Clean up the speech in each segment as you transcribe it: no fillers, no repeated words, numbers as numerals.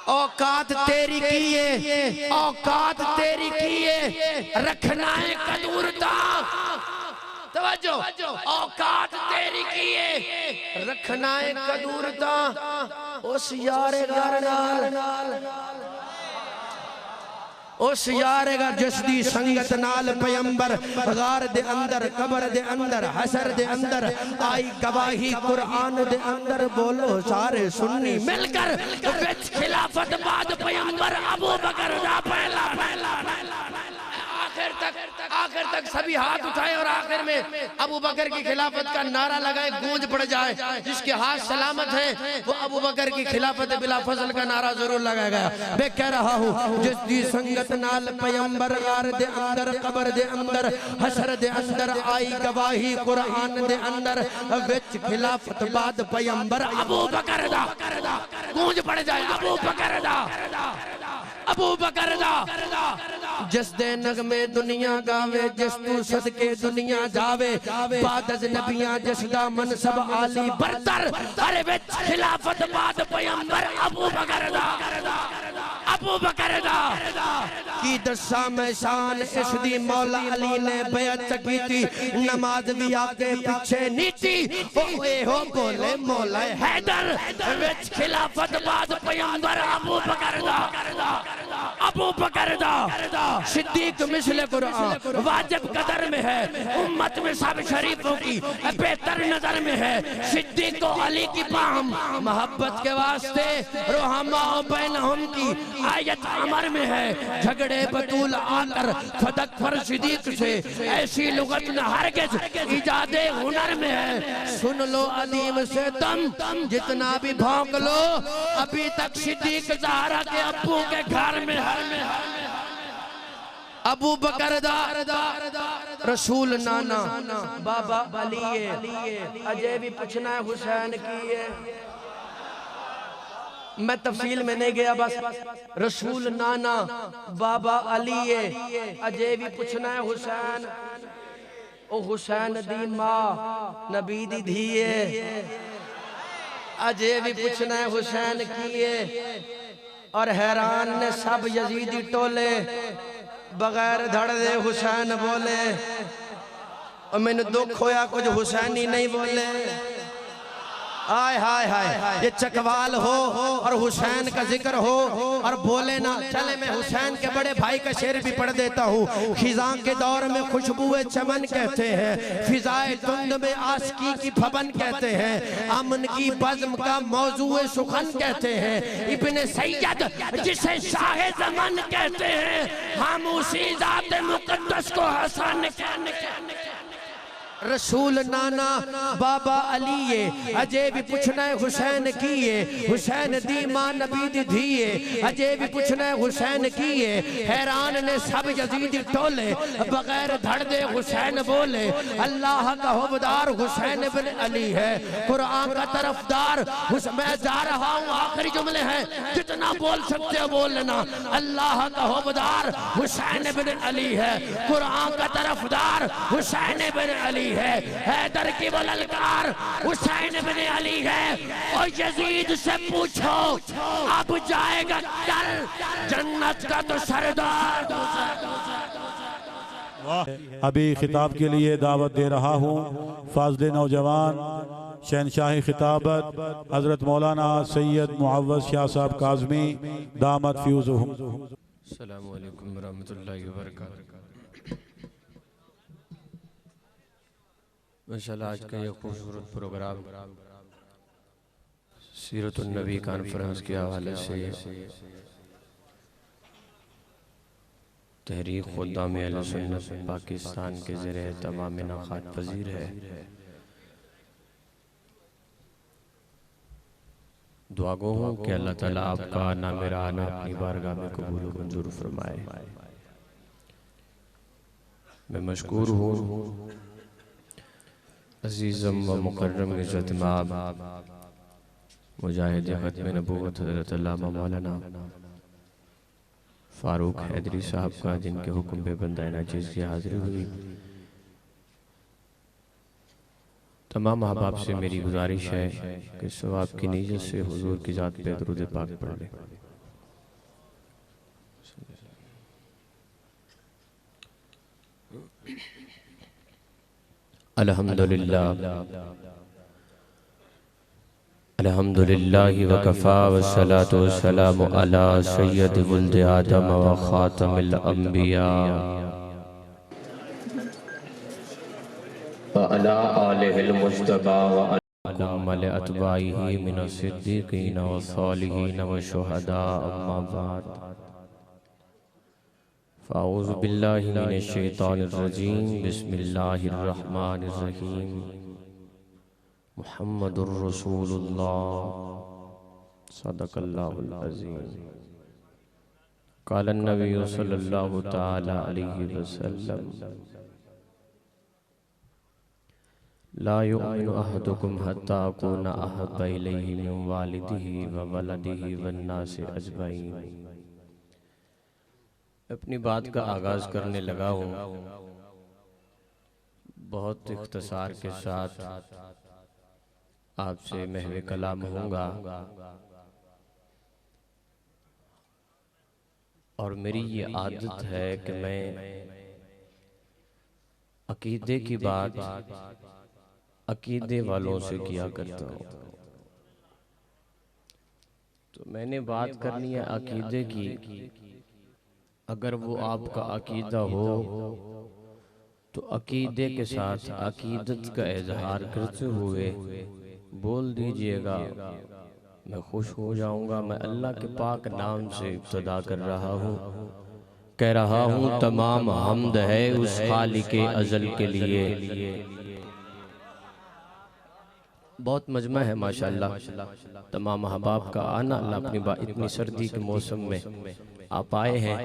औकात तेरी किए, औकात तेरी किए, रखना है कदूरता। तवज्जो, औकात तेरी किए, रखना है कदूरता। उस यारे गार नाल, उस यारेगा जिसदी संगत नाल पैगंबर गार दे अंदर, कबर दे अंदर, हशर दे अंदर आई गवाही कुरान दे अंदर। बोलो सारे सुन्नी मिलकर, विच खिलाफत बाद पैगंबर अबू बकर दा पहला आखिर तक सभी हाथ उठाए और आखिर में अबू बकर की खिलाफत का नारा लगाए, गूंज पड़ जाए। जिसके हाथ सलामत हैं वो अबू बकर की खिलाफत बिला फजल का नारा जरूर लगाएगा। मैं कह रहा हूँ जिसदी संगत नाल पैगंबर गार दे अंदर, कबर दे अंदर, हशर दे अंदर आई गवाही कुरान दे अंदर। विच खिलाफत बाद पैगंबर अबू बकर दा, गूंज पड़ जाए अबू बकर दा, अबू बकर दा। जिस दे नगमे दुनिया गावे, जिस तू सदके दुनिया जावे, बाद नबियां जिसदा मनसब आली बरतर। अरे विच खिलाफत बाद पैगंबर अबू बकर दा, अबू बकर दा। की दसा मैं शान इसदी मौला अली ने बैत की थी, नमाज भी आगे पीछे नीति। ओए हो बोले मौला हैदर, विच खिलाफत बाद पैगंबर अबू बकर दा, अबू बकर दा। सिद्दीक मिसले कुरान वाजिब कदर में है, उम्मत में सब शरीफों की बेहतर नजर में है। सिद्दीक को अली की पाम मोहब्बत के वास्ते, रोहमा बैनहुम की आयत अमर में है। झगड़े बतूल आकर फदक पर सिद्दीक से, ऐसी लुगत न हरगिज इजादे हुनर में है। सुन लो अदीम से दम, जितना भी भौंक लो, अभी तक सिद्दीक ज़हरा के अब्बू के घर में है। अबू बकर दा रसूल नाना बाबा अली, अजय भी पूछना है हुसैन की है। मैं तफसील में नहीं गया, बस रसूल नाना बाबा अली, अजय भी पूछना है हुसैन। ओ हुसैन दी मां नबी दी धीए, अजय भी पूछना है हुसैन की है। और हैरान ने सब यजीदी टोले, बगैर धड़ दे हुसैन बोले। और मैंने दुख होया कुछ हुसैनी नहीं बोले। आय हाय हाय, ये चकवाल हो और हुसैन का जिक्र हो और बोले ना चले। मैं हुसैन के बड़े भाई का शेर भी पढ़ देता हूँ। खिजा के दौर में खुशबुए चमन कहते हैं, फिजाए तुंद में आशिकी की फबन कहते हैं, अमन की बज़्म का मौजूए सुखन कहते हैं। इब्ने सैयद जिसे शाहे ज़मान कहते हैं, हम उसी ज़ात मुक़द्दस को हसन रसूल नाना बाबा अली, अजय भी पूछना है हुसैन किए। हुसैन दी मां नबी दी धीए, अजय भी पूछना है हुसैन किए। हैरान ने सब यजीदी टोले, बगैर धड़ दे हुसैन बोले। अल्लाह का हुबदार हुसैन बिन अली है, कुरान का तरफदार। मैं जा रहा हूँ, आखिरी जुमले हैं, जितना बोल सकते हो बोल लेना। अल्लाह का हुबदार हुसैन बिन अली है, कुरान का तरफदार हुसैन बिन अली है। हैदर की बललकार हुसैन बिन अली है। और यजीद से पूछो अब जाएगा कल जन्नत का तो सरदार। अभी खिताब के लिए दावत दे रहा हूँ फाज़िल नौजवान शहनशाही खिताबत हज़रत मौलाना सैयद मुअव्वज़ शाह साहब काज़मी दामत फ़्यूज़ुहुम। अस्सलामु अलैकुम रहमतुल्लाहि व बरकातहू। माशाअल्लाह आज का ये खूबसूरत प्रोग्राम सीरतुन नबी कॉन्फ्रेंस के हवाले से तहरीक खुद्दाम अहले सुन्नत पाकिस्तान के ज़रिए तमाम इनाक़ात पज़ीर है। दुआ गो हूँ कि अल्लाह ताला आपका ना मेरा आना अपनी बारगाह में कबूल व मंजूर फरमाए। मैं मशकूर हूँ अज़ीज़म व मुकर्रम इज़्ज़त माब मुजाहिद ख़त्म नबूवत हज़रत अल्लामा मौलाना फ़ारूक हैदरी साहब का, जिनके हुक्म पे बंदा नाजिज़ की हाज़िरी हुई। तमाम अहबाब से मेरी गुजारिश है कि सवाब की नीयत से हुज़ूर की ज़ात पे दरूद पाक पढ़ लें। अल्हम्दुलिल्लाह अल्हम्दुलिल्लाहि व कफ़ा वस्सलातु वस्सलामु अला सय्यदि वुल्दि आदम व ख़ातमिल अंबिया व अला आलिहिल मुज्तबा व अला अतबाइहि मिनस सिद्दीक़ीन व सालिहीन व शुहदा अम्मा बाद फ़अऊज़ु बिल्लाहि मिनश शैतानिर रजीम बिस्मिल्लाहिर रहमानिर रहीम मुहम्मदुर रसूलुल्लाह सदक़ल्लाहुल अज़ीम क़ालन नबिय्यु सल्लल्लाहु तआला अलैहि वसल्लम ला युमिनु अहदुकुम हत्ता अकूना अहब्बा इलैहि मिन वालिदिही व वलदिही वन्नासि अजमईन। अपनी बात का आगाज़ करने लगा हूँ, बहुत इख्तिसार के साथ आपसे महवे कलाम होऊंगा और मेरी ये आदत है कि मैं अकीदे की बात अकीदे वालों से किया करता हूँ। तो मैंने बात करनी है अकीदे की। अगर वो आपका अकीदा हो तो अकीदे के साथ अकीदत का इजहार करते हुए बोल दीजिएगा, मैं खुश हो जाऊंगा। मैं अल्लाह के पाक नाम से इब्तिदा कर रहा हूँ, कह रहा हूँ तमाम हम्द है उस खालिके अज़ल के लिए। बहुत मजमा है माशाअल्लाह, तमाम अहबाब का आना। अल्लाह अपनी इतनी सर्दी के मौसम में आप आए हैं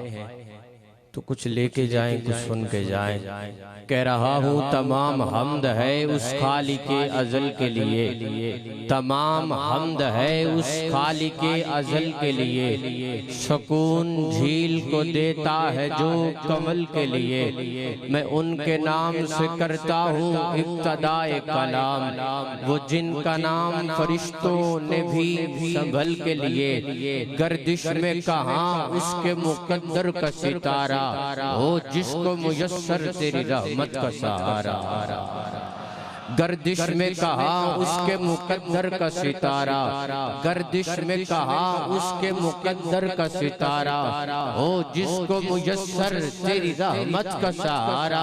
तो कुछ लेके जाएं, कुछ सुन के जाएं। कह रहा हूँ तमाम हम्द है उस खालिके अज़ल के लिए, तमाम हम्द है उस खालिके अज़ल के लिए। सुकून झील को देता है जो कमल के लिए, मैं उनके नाम से करता हूँ इब्तिदाए कलाम। वो जिनका नाम फरिश्तों ने भी संभल के लिए, गर्दिश में कहाँ उसके मुकद्दर का सितारा हो, जिसको मुयस्सर तेरी रहमत का सहारा। गर्दिश में कहा उसके मुकद्दर का सितारा, गर्दिश में कहा उसके मुकद्दर का सितारा हो, जिसको मुयस्सर तेरी रहमत का सहारा।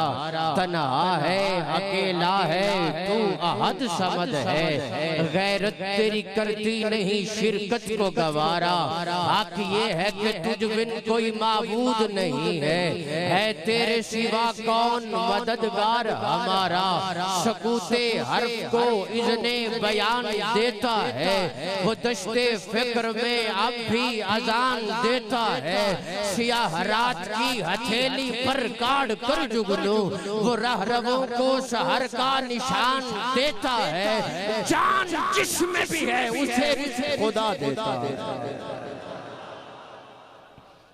तन्हा है अकेला है तू अहद समद है, गैरत तेरी करती नहीं शिरकत को गवारा। हक ये है कि तुझ बिन कोई माबूद नहीं है तेरे सिवा कौन मददगार हमारा। सकूते हर्फ को इज़्ने बयान देता है, वो दश्ते फिक्र में अब भी अजान देता है। सियाह रात की हथेली पर काट कर जुगनू, वो रहरवों को शहर का निशान देता है। जान जिसमें भी है उसे रिज़्क़ खुदा देता है,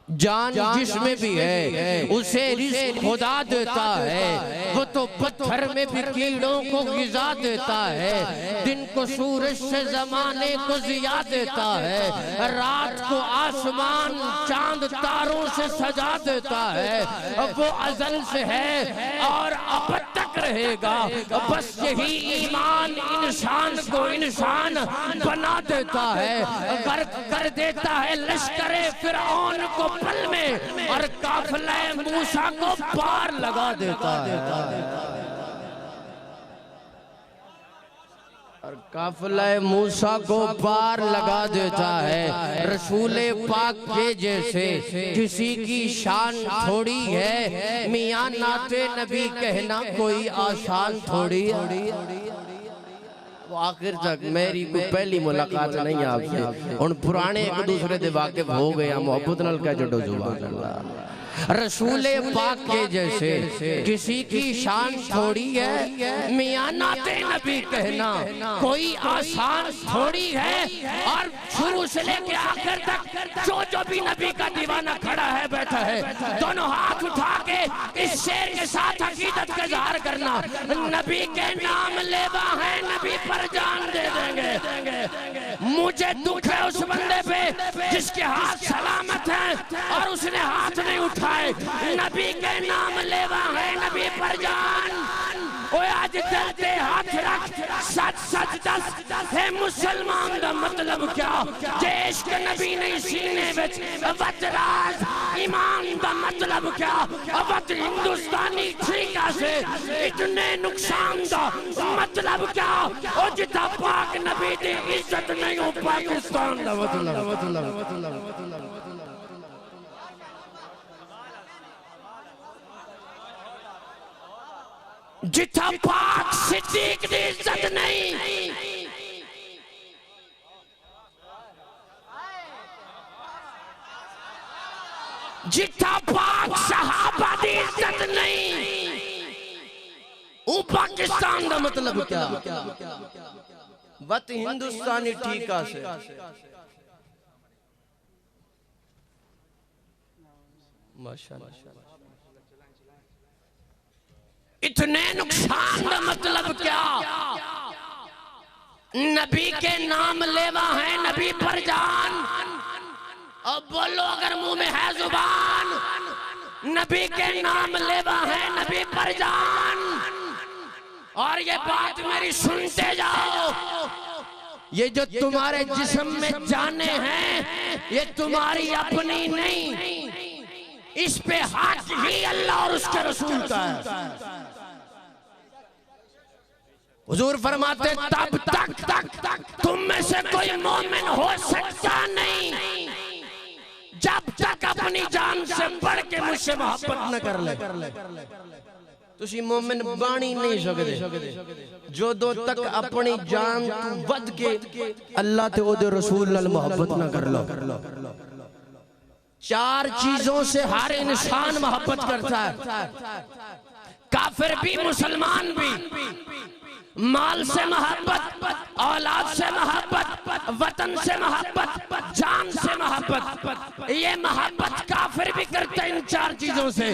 जान जिसमें भी है उसे रिज़्क़ खुदा देता है। वो तो पत्थर में भी कीड़ों को ग़िज़ा देता है, दिन को सूरज से ज़माने को ज़िया देता है, रात को आसमान चांद तारों से सजा देता है। वो अज़ल से है और अब तक रहेगा, बस यही ईमान इंसान को इंसान बना देता है। गर्क कर देता है लश्करे फ़िरऔन को पल में, और काफ़िला मूसा को पार लगा देता है। और काफ़िला मूसा को पार लगा देता है। रसूले पाक के जैसे किसी की शान थोड़ी है, मियां नाते नबी कहना कोई आसान थोड़ी है। वो आखिर तक मेरी कोई पहली मुलाकात नहीं आपसे, उन पुराने एक दूसरे दे वाकिफ हो गया, मोहब्बत नाल कह जडो जुबान अल्लाह। रसूले पाक के जैसे किसी की शान थोड़ी है, मियां नाते नबी कहना कोई आसान थोड़ी है। और शुरू से लेके आखिर तक जो भी नबी का दीवाना खड़ा है बैठा है, दोनों हाथ उठा के इस शेर के साथ अकीदत का इज़हार करना, नबी के नाम लेवा है नबी पर जान दे देंगे। मुझे दुख है उस बंदे पे जिसके हाथ सलामत हैं और उसने हाथ नहीं उठाए। नबी के नाम लेवा है नबी पर जान। ओ आज चलते हाथ रख सच सच दस है मुसलमान दा मतलब क्या? देश के नबी नहीं सीने विच वतराज ईमान दा मतलब क्या? अब हिंदुस्तानी ठीका से इतने नुकसान दा मतलब क्या? ओ जिथा पाक नबी दी इज्जत नहीं हो पाकिस्तान दा मतलब। जिथा पाक सिद्दीक दी इज्जत नहीं, जिथा पाक सहाबा दी इज्जत नहीं, वो पाकिस्तान दा मतलब क्या? बत हिंदुस्तानी ठीका से माशाअल्लाह इतने नुकसान का मतलब क्या? नबी के नाम लेवा है नबी पर जान। अब बोलो अगर मुंह में है जुबान, नबी के नाम लेवा है नबी पर जान। और ये बात मेरी सुनते जाओ, ये जो तुम्हारे जिस्म में जाने हैं ये तुम्हारी अपनी नहीं, इस पे हक ही अल्लाह और उसके रसूल का है। हुजूर फरमाते तब तक तुम में से कोई मोमिन हो सकता नहीं जब तक अपनी जान से बढ़ के मुझसे मोहब्बत न कर ले। तुसी मोमिन बाणी नहीं सकते जो दो तक अपनी जान तू वध के अल्लाह ते ओदे रसूल नाल मोहब्बत न कर लो। चार चीजों से हर इंसान मोहब्बत करता है, काफिर भी मुसलमान भी। माल से मोहब्बत, औलाद से मोहब्बत, वतन से मोहब्बत, जान से मोहब्बत। ये मोहब्बत काफिर भी करता है इन चार चीजों से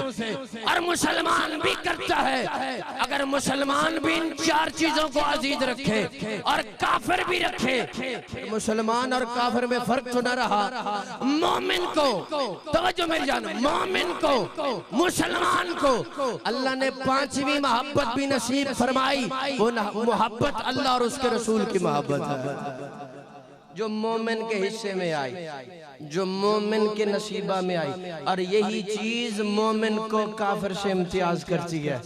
और मुसलमान भी करता है। अगर मुसलमान भी इन चार चीजों को अजीज रखे और काफिर भी रखे, मुसलमान और काफिर में फर्क तो न रहा। मोमिन को तवज्जो मेरी जान, मोमिन को मुसलमान को अल्लाह ने पांचवी मोहब्बत भी नसीब फरमाई। वो मोहब्बत अल्लाह और उसके रसूल की मोहब्बत है जो मोमिन के हिस्से में आई, जो मोमिन के नसीबा में आई। और यही चीज मोमिन को काफिर से इम्तियाज करती है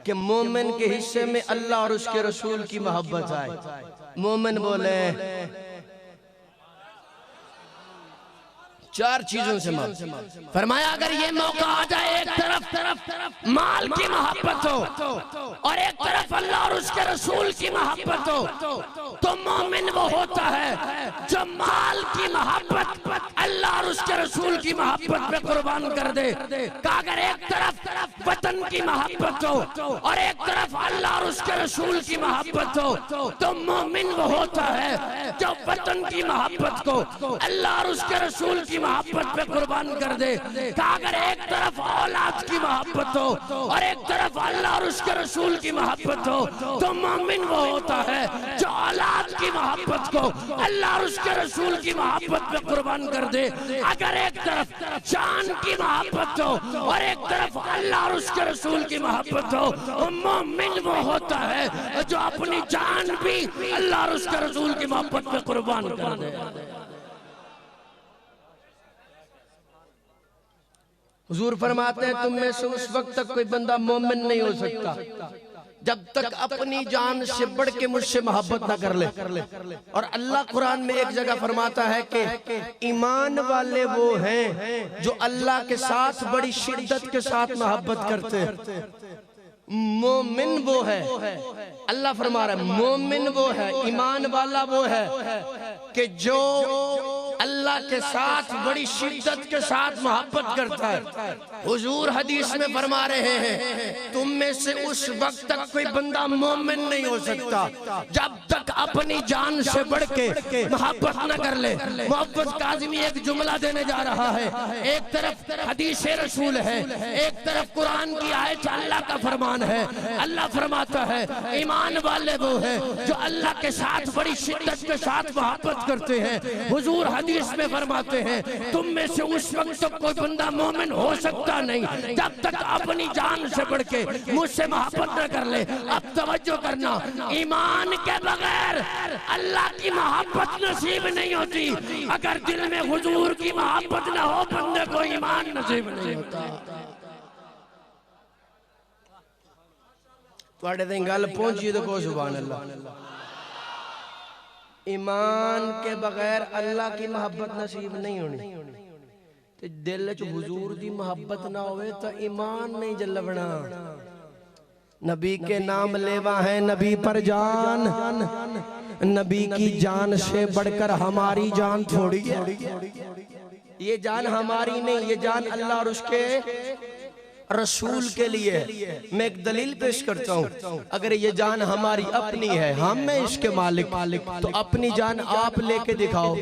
कि मोमिन के हिस्से में अल्लाह और उसके रसूल की मोहब्बत आए। मोमिन बोले चार चीजों से फरमाया अगर ये मौका आ जाए, एक तरफ माल की मोहब्बत हो और एक तरफ अल्लाह और उसके रसूल की मोहब्बत हो, तो मोमिन वो होता है जो माल की मोहब्बत अल्लाह और उसके रसूल की मोहब्बत पे कुर्बान कर दे। अगर एक तरफ वतन की मोहब्बत हो और एक तरफ अल्लाह और उसके रसूल की मोहब्बत हो, तो मोमिन वो होता है जो वतन की मोहब्बत को अल्लाह और उसके रसूल की मोहब्बत पे कुर्बान कर दे। अगर एक तरफ औलाद की मोहब्बत हो और एक तरफ अल्लाह और उसके रसूल की मोहब्बत हो, तो मोमिन वो होता है जो औलाद की मोहब्बत को अल्लाह और उसके रसूल की मोहब्बत पे कुर्बान कर दे। अगर एक तरफ जान की मोहब्बत हो और एक तरफ अल्लाह और उसके रसूल की मोहब्बत हो, तो मोमिन वो होता है जो अपनी जान भी अल्लाह और उसके रसूल की मोहब्बत पे कुर्बान कर दे। हुजूर फरमाते हैं तुम में से उस वक्त तक कोई बंदा मोमिन नहीं हो सकता जब तक अपनी जान से बढ़ के मुझसे मोहब्बत ना कर ले। और अल्लाह कुरान में एक जगह फरमाता है कि ईमान वाले वो हैं जो अल्लाह के साथ बड़ी शिद्दत के साथ मोहब्बत करते हैं। मोमिन वो है, अल्लाह फरमा रहा है मोमिन वो है, ईमान वाला वो है कि जो अल्लाह के साथ बड़ी शिद्दत के साथ मोहब्बत करता है। हुजूर हदीस में फरमा रहे हैं तुम में से उस वक्त तक कोई बंदा मोमिन नहीं हो सकता जब तक अपनी जान से बढ़ के मोहब्बत न कर ले। मोहब्बत काज़िमी एक जुमला देने जा रहा है, एक तरफ हदीस रसूल है, एक तरफ कुरान की आयत अल्लाह का फरमान है। अल्लाह फरमाता है ईमान वाले वो है जो अल्लाह के साथ बड़ी शिद्दत के साथ मोहब्बत करते हैं। हुजूर हदीस में फरमाते हैं तुम में से उस वक्त तक कोई बंदा मोमिन हो सकता नहीं जब तक अपनी जान से बढ़ के मुझसे मोहब्बत न कर ले। अब तवज्जो करना, ईमान के बगैर अल्लाह की मोहब्बत नसीब नहीं होती। अगर दिल में हुजूर की मोहब्बत न हो बंदे को ईमान नसीब नहीं होता। तुहाडे ते गल पहुंची तो को सुभान अल्लाह। ईमान के बगैर अल्लाह की मोहब्बत नसीब नहीं होनी। ते दिल च हुजूर दी मोहब्बत ना होवे तो ईमान नहीं जलवना। नबी के नाम लेवा है नबी पर जान, नबी की जान से बढ़कर हमारी जान थोड़ी है। ये जान हमारी नहीं, ये जान अल्लाह और उसके रसूल के लिए। मैं एक दलील पेश करता हूँ, अगर ये जान हमारी अपनी है, हम में इसके मालिक, तो अपनी जान आप लेके दिखाओ।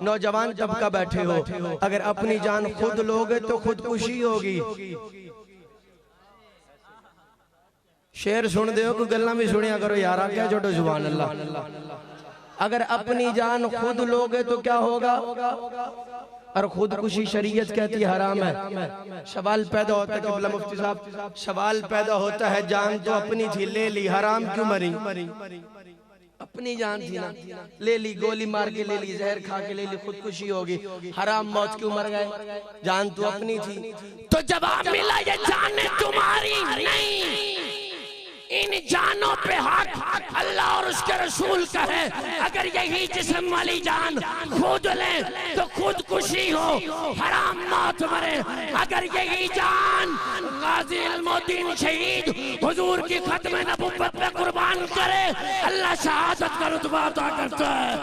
नौजवान तबका बैठे हो, अगर अपनी जान खुद लोगे तो खुदकुशी होगी। शेर सुन दे कोई गल्ला भी सुनिया करो यार, क्या छोटो सुभान अल्लाह। अगर अपनी जान खुद लोगे तो क्या होगा? और खुदकुशी शरीयत कहती है हराम है। सवाल पैदा होता है कि मुफ्ती साहब, सवाल पैदा होता है जान तो अपनी थी ले ली, हराम क्यों मरी? अपनी जान थी ना, ले ली, गोली मार के ले ली, जहर खा के ले ली, खुदकुशी होगी, हराम मौत क्यों मर गए? जान तो अपनी थी। तो जवाब मिला ये जान तुम्हारी नहीं, इन जानों पे हक अल्लाह और उसके रसूल का है। अगर यही जिस्म वाली जान खुद ले तो खुदकुशी हो, हराम मौत मरे। अगर यही जान गाजी इल्मुद्दीन शहीद हुजूर की खत्म नबुव्वत पे कुर्बान करे, अल्लाह शहादत का रुतबा अता करता है।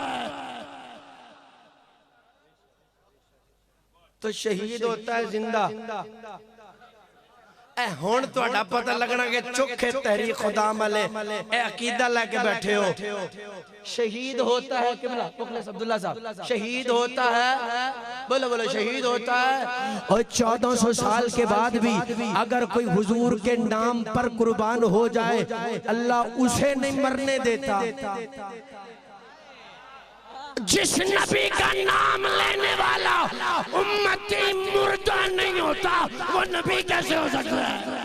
तो शहीद होता है जिंदा। हुण तुहाडा पता लगना कि चोखे तहरीक खुदा मले ए अकीदा लेके बैठे हो। शहीद होता है किबला मुखलिस अब्दुल्ला साहब, शहीद होता है, बोलो बोलो, शहीद होता है। और 1400 साल के बाद भी अगर कोई हुजूर के नाम पर कुर्बान हो जाए, अल्लाह उसे नहीं मरने देता। जिस नबी का नाम लेने वाला उम्मती मुर्दा नहीं होता, वो नबी कैसे हो सकता है?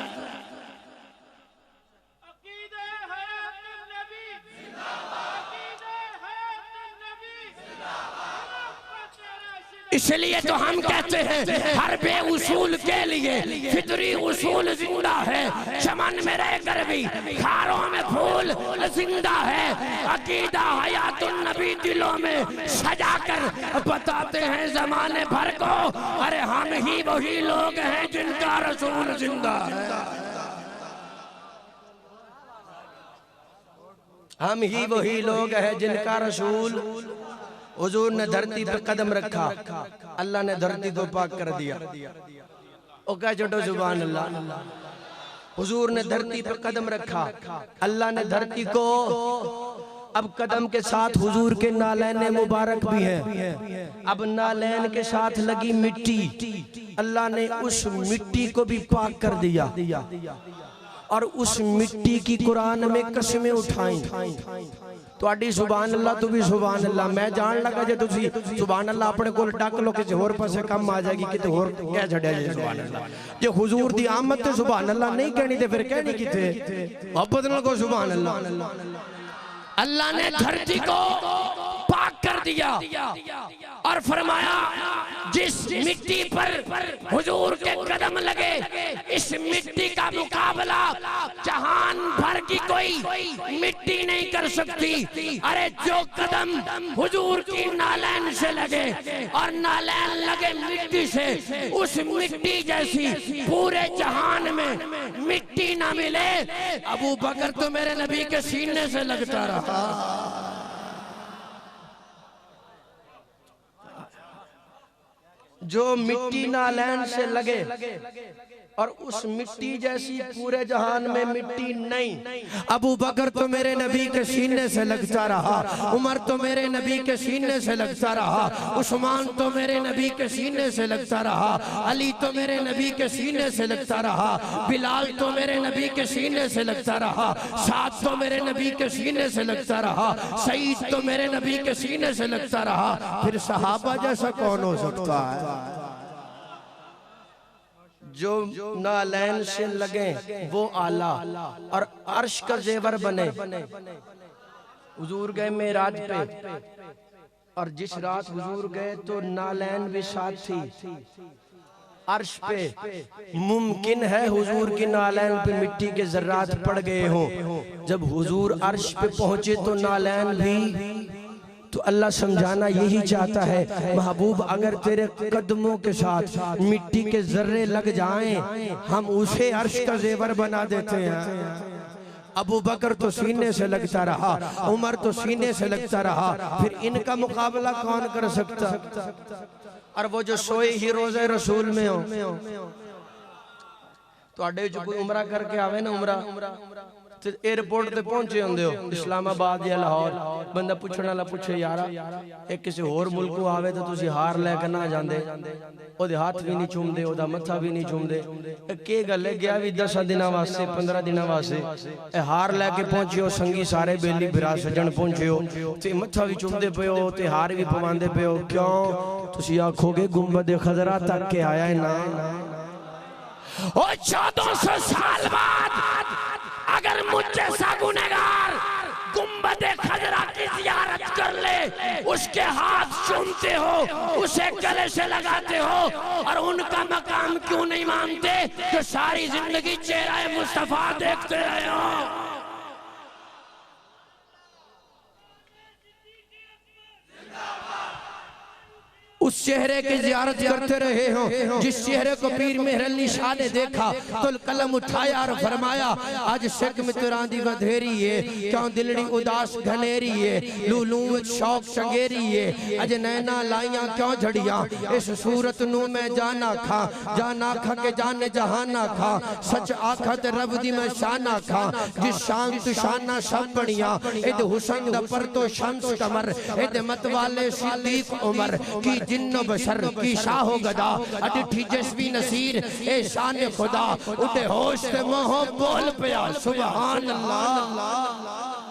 इसलिए तो हम कहते हैं हर बेउसूल के लिए फितरी उसूल जिंदा है। चमन में रहकर भी खारों में फूल जिंदा है। अकीदा हयातुन नबी दिलों में सजाकर बताते हैं जमाने भर को, अरे हम ही वही लोग हैं जिनका रसूल जिंदा है। हम ही वही लोग हैं जिनका रसूल। हुजूर ने धरती पे कदम रखा, अल्लाह ने धरती को पाक कर दिया। ओ क्या छोटो सुभान अल्लाह। हुजूर ने धरती पे कदम रखा, अल्लाह ने धरती को, अब कदम के साथ हुजूर के नालैन मुबारक भी है। अब नालैन के साथ लगी मिट्टी, अल्लाह ने उस मिट्टी को भी पाक कर दिया और उस मिट्टी की कुरान में कस्में उठाई। तुहाडी सुभान अल्लाह, तू भी सुभान अल्लाह। मैं जान लगा जे तुसी सुभान अल्लाह अपने कोल टक लो किसी होर पासे कम आ जाएगी, किते होर कह छड़िया जे सुभान अल्लाह। जे हुजूर दी आमद ते सुभान अल्लाह नहीं कहनी ते फिर कहनी किथे? मोहब्बत नाल को सुभान अल्लाह। अल्लाह ने धरती को पाक कर दिया और फरमाया जिस मिट्टी पर हुजूर के कदम लगे, इस मिट्टी का मुकाबला जहान भर की कोई मिट्टी नहीं कर सकती। अरे जो कदम हुजूर की नालैन से लगे और नालैन लगे मिट्टी से, उस मिट्टी जैसी पूरे जहान में मिट्टी ना मिले। अबू बकर तो मेरे नबी के सीने से लगता रहा। जो मिट्टी नालैन से लगे और उस मिट्टी जैसी पूरे जहान में मिट्टी नहीं। अबू बकर तो मेरे नबी के सीने से लगता रहा, उमर तो मेरे नबी के सीने से लगता रहा, उस्मान तो मेरे नबी के सीने से लगता रहा, अली तो मेरे नबी के सीने से लगता रहा, बिलाल तो मेरे नबी के सीने से लगता रहा, साद तो मेरे नबी के सीने से लगता रहा, सईद तो मेरे नबी के सीने से लगता रहा। फिर सहाबा जैसा कौन हो सकता है? जो नालैन से लगे वो आला और अर्श का जेवर बने। हुजूर गए मेराज पे और जिस रात हुजूर गए तो नालैन भी साथ थी अर्श पे। मुमकिन है हुजूर की नालैन पे मिट्टी के जर्रात पड़ गए हों। जब हुजूर अर्श पे पहुंचे तो नालैन भी, तो अल्लाह समझाना यही चाहता है, महबूब अगर तेरे कदमों के साथ मिट्टी के जर्रे लग जाएं, हम उसे अर्श का जेवर बना देते हैं। अबू बकर तो सीने से लगता रहा, उमर तो सीने से लगता रहा, फिर इनका मुकाबला कौन कर सकता? और वो जो सोए ही रोज़े रसूल में हो, तो अड्डे जो कोई उमरा करके आवे ना, उमरा एयरपोर्ट ते पहुंचे होंदे हो इस्लामाबाद या लाहौर, बंदा पूछने वाला पूछे यारा एक किसी होर मुल्क को आवे तो तुसी हार लेके ना जांदे, ओदे हाथ भी नहीं चूमदे, ओदा मत्था भी नहीं चूमदे। के गल है, गया भी 10 दिन वास्ते 15 दिन वास्ते हार लेके पहुंचे हो, संगी सारे बेली बिरा सजन पहुंचे हो ते मत्था भी चूमदे पे हो ते हार भी पवांदे पे हो। क्यों? तुसी आखोगे गुंबद खजरा तक के आया है ना। ओ 1400 साल बाद अगर मुझे सा गुनहगार गुंबद खजरा की जियारत कर ले, उसके हाथ चूमते हो, उसे गले से लगाते हो, और उनका मकाम क्यों नहीं मानते जो सारी जिंदगी चेहरा मुस्तफा देखते रहे हो? उस चेहरे की जियारत करते रहे हो जिस चेहरे को पीर मेहर अली शाह ने देखा तो कलम उठाया और फरमाया, आज सिक में तुरांदी बधेरी है, क्यों दिलड़ी उदास घनेरी है, लूलू शौक शंगेरी है, अज नैना लाइया क्यों झड़िया, इस सूरत नू मैं जाना खा के जाने जहाना खा, सच आखा ते रब दी मैं शाना खा, जिस शान तू शाना सब बनिया, इद हुसैन दा पर तो शम्स कमर, इद मत वाले सिद्दीक उमर की जिन्नो बशर की शाहो गदा, अटिठी जस्वी नसीर ए शान खुदा, उठे होश ते मोह बोल पिया सुभान अल्लाह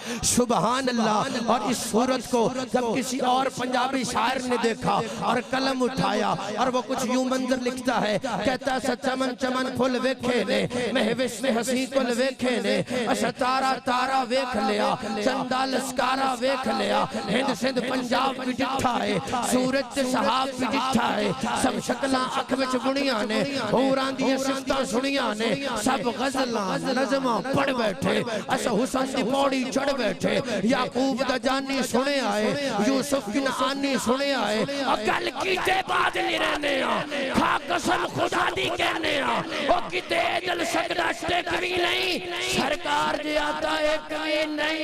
सुभान अल्लाह। और इस सूरत को जब किसी और पंजाबी शायर ने देखा और कलम उठाया और वो कुछ यूं मंजर लिखता है, कहता सा चमन चमन फुल वेखे ने, महविश में हसी कुल वेखे ने, असा तारा तारा वेख लिया, चंदा लस्कारा वेख लिया, हिंद सिंध पंजाब भी डिठा है, सूरज ते सहाब भी डिठा है, सब शक्लां अख विच बुनिया ने, होरां दी सिफतां सुनिया ने, सब गजलां नज़मां पढ़ बैठे, असा हुसैन दी पौड़ी चढ़ बैठे, याकूब दा जानी सुने आए, यूसुफ की आनी सुने आए, अकल कीते बाद नहीं रहने आ, खा कसम खुदा दी कहने आ, ओ किते दिल सकदा टेक भी नहीं, सरकार जे आता एक भी नहीं।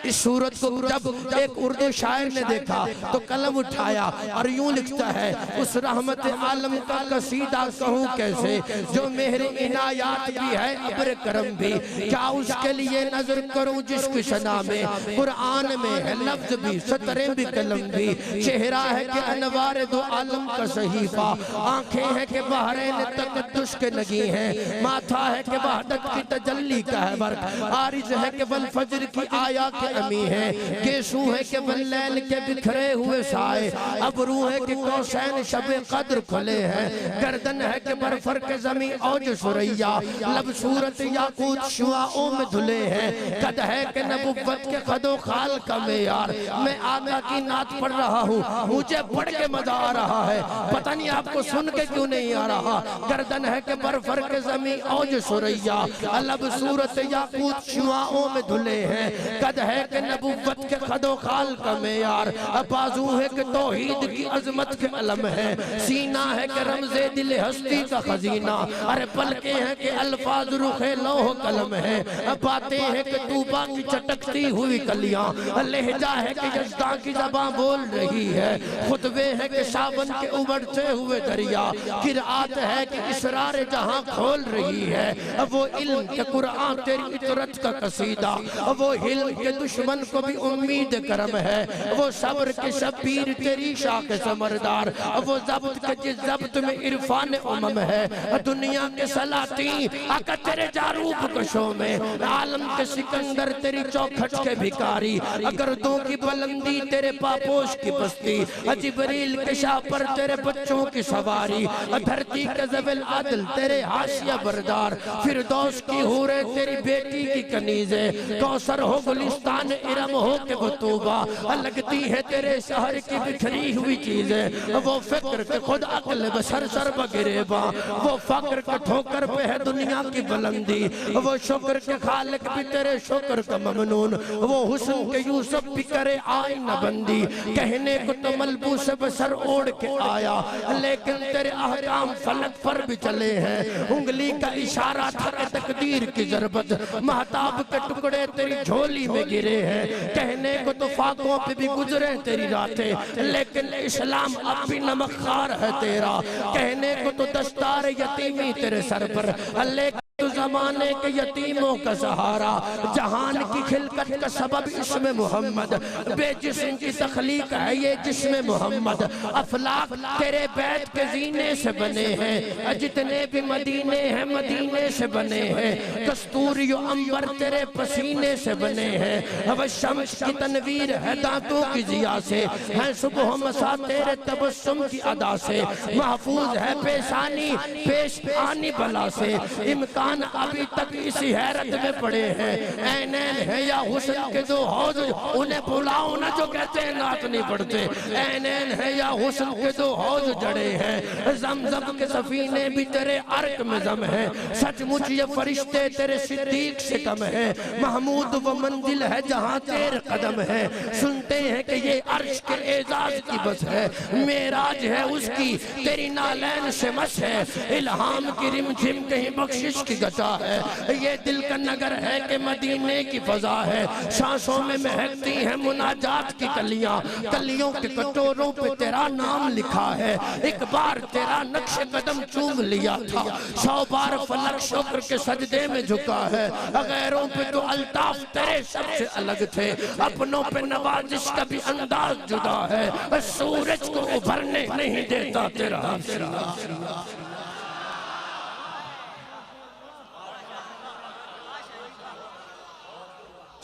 इस सूरत को जब एक उर्दू शायर ने देखा तो कलम उठाया और यूं लिखता है, उस रहमत आलम का कसीदा कहूँ कैसे, जो मेहर इनायात भी है अब्र करम भी, क्या उसके लिए नजर करूं जिसकी सना में, कुरान में है लफ्ज भी सतरें भी कलम भी, चेहरा है कि अनवार दो आलम का सहीफा, आंखें हैं कि बहरैन तक दुश्क लगी हैं, माथा है कि वहदत की तजल्ली का है वर्क, आरिज है कि वल फजर की आया के अमी है, गेसू है कि वल्लैल के बिखरे हुए साए, अबरू है कि कौसैन शबे कद्र खुले हैं, गर्दन है कि बरफर के जमी औज सुरैया, लब सूरत याकूत शुआओं में धुले हैं, कद है कि नबुव्वत के कदो खाल का मेयार, मैं आका की नात पढ़ रहा हूँ, मुझे पढ़ के मजा आ रहा है, पता नहीं आप को सुन के क्यों नहीं आ रहा? गर्दन है कि बरफर के जमी औज सुरैया, अलब सूरत याकूत शुआओं में धुले हैं, कद है कि नबुव्वत के खदो खाल का मेयार, बाजू है कि तौहीद की अजमत के अलम है, सीना है कि रमज़े दिल हस्ती का खजीना, अरे पलके हैं कि अल्फाज रुखे लौह कलम है, बातें हैं कि तूबा की चटकती हुई कलियां, लहजा है कि यज़दा की ज़बां बोल रही है, खुतबे हैं कि सावन के उमड़ते हुए दरिया, किरात है कि इसरार जहां खोल रही है, वो इल्म के कुरान तेरी इतरत का कसीदा, वो हिल्म के दुश्मन को भी उम्मीद करम है, वो सब्र के शबीर तेरी शाख समरदार, वो ज़ब्त के जिस ज़ब्त में इरफान उमम है, दुनिया के सलाती आका तेरे जारूब कशों में, आलम के सिकंदर तेरी चौखट के भिखारी, गर्दों की बुलंदी तेरे पापोश की बस्ती, जिब्रील के शाह पर तेरे बच्चों की सवारी, धरती के ज़बिल आदिल तेरे हाशिया बरदार, फिरदौस की हूरे तेरी बेटी की कनीज़े, कौसर हो गुलिस्तान इरम हो के बतूबा, लगती है तेरे शहर की बिखरी हुई चीजें, वो फिक्र के खुद अक्ल बसर सर बगिरेबा, वो फक्र के ठोकर पे है दुनिया की बुलंदी, वो शुक्र के खालिक भी तेरे शुक्र का ममनून, वो हुस्न के यूसुफ भी करे आईना बंदी, कहने को तो मलबूस बसर ओढ़ के आया, लेकिन तेरे अहकाम फलक पर भी चले हैं, उंगली का इशारा था कि तकदीर की जरबत, महताब के टुकड़े तेरी झोली में गिरे हैं, कहने को तो फाकों पे भी गुजरे तेरी रातें, लेकिन इस्लाम अब भी नमकखार है तेरा, कहने को तो दस्तार यतीमी तेरे सर पर, लेकिन तो जमाने के यतीमों का सहारा, जहान की खिलकत का सबब इसमें मोहम्मद, बेजिस्म की तखलीक है ये जिस्म मोहम्मद, अफलाक तेरे बैत के जीने से बने हैं, जितने भी मदीने हैं मदीने से बने हैं, कस्तूरी अंबर तेरे पसीने से बने हैं, अब शम्स की तनवीर है दांतों की जिया से, है सुबह मसा तेरे तबस्सुम की अदा से, महफूज है पेशानी पेश आनी बला से, इम्कान अभी तक इसी हैरत में पड़े हैं, ऐनैन है या हुस्न के दो हौज, उन्हें बुलाओ ना जो कहते हैं नात नहीं पढ़ते, ऐनैन है या हुस्न के दो हौज जड़े हैं, ज़मज़म के सफीने भी तेरे अर्क में जम है, सचमुच ये फरिश्ते तेरे सिद्दीक से कम है, महमूद वो मंजिल है जहाँ तेरे कदम है, सुनते हैं कि ये अर्श के एजाज की बस है, मेराज है उसकी तेरी नालैन से मस है, इल्हाम की रिमझिम कहीं बख्शिश की गता है, ये दिल का नगर है कि मदीने की फजा है, सांसों में महकती है मुनाजात की कलियां, कलियों के कटोरों पे तेरा नाम लिखा है, एक बार तेरा नक्श कदम चूम लिया था, 100 बार फलक शुक्र के सजदे में झुका है, गैरों पे तो अल्ताफ तेरे सबसे अलग थे, अपनों पे नवाजिश का भी अंदाज जुदा है, सूरज को उभरने नहीं देता तेरा।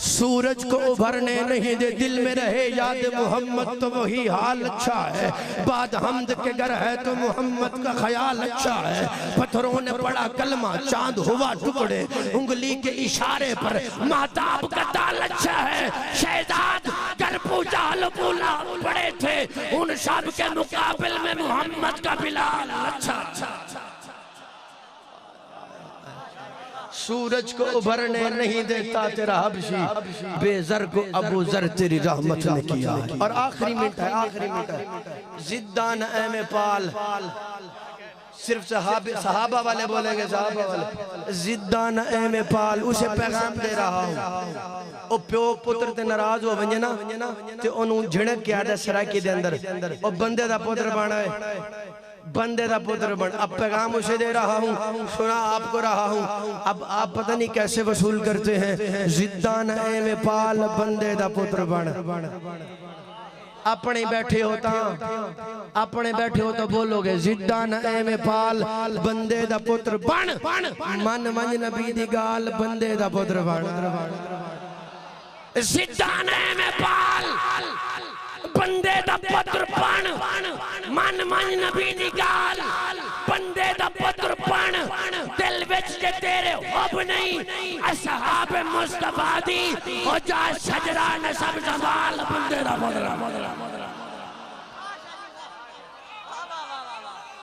सूरज को उभरने नहीं दे, दिल में रहे याद मोहम्मद तो वही हाल अच्छा है, बाद हमद के घर है तो मोहम्मद का ख्याल अच्छा है, पत्थरों ने पड़ा कलमा चांद हुआ टुकड़े, उंगली के इशारे पर महताब का ताल अच्छा है, शहजाद कर पूजा बोला पड़े थे, उन सब के मुकाबले में मोहम्मद का बिलाल अच्छा। सूरज को उभरने नहीं देता तेरा हबशी, बेजर को अबू जर तेरी रहमत ने किया। और आखिरी मिनट है, आखिरी मिनट है, जिद्दान ऐमे पाल, सिर्फ सहाबा वाले बोलेंगे, सहाबा वाले, जिद्दान ऐमे पाल उसे पैगाम दे रहा हूँ, ओ प्यो पुत्र ते नाराज हो वंजे ना ते ओनू झिड़क के आदा सराकी दे अंदर, ओ बंदे दा पुत्र बना है, बंदे दा पुत्र बन, अब पैगाम उसे दे रहा हूँ, सुना आपको रहा हूँ, अब आप पता नहीं कैसे वसूल करते हैं, जिद्दान ऐमे पाल बंदे दा पुत्र बन, अपने बैठे होता, अपने बैठे हो तो बोलोगे जिद्दान ऐमे पाल बंदे दा पुत्र बन, मन मंज नबी दी गाल बंदे दा पुत्र बन, जिद्दान ऐमे पाल बंदे दा पुत्र बन, मन मन नबी दी गाल बंदे दा पुत्र बन, दिल विच जे तेरे हुब नहीं असहाब मुस्तफा दी हो जा शजरा नसब जमाल बंदे दा पुत्र।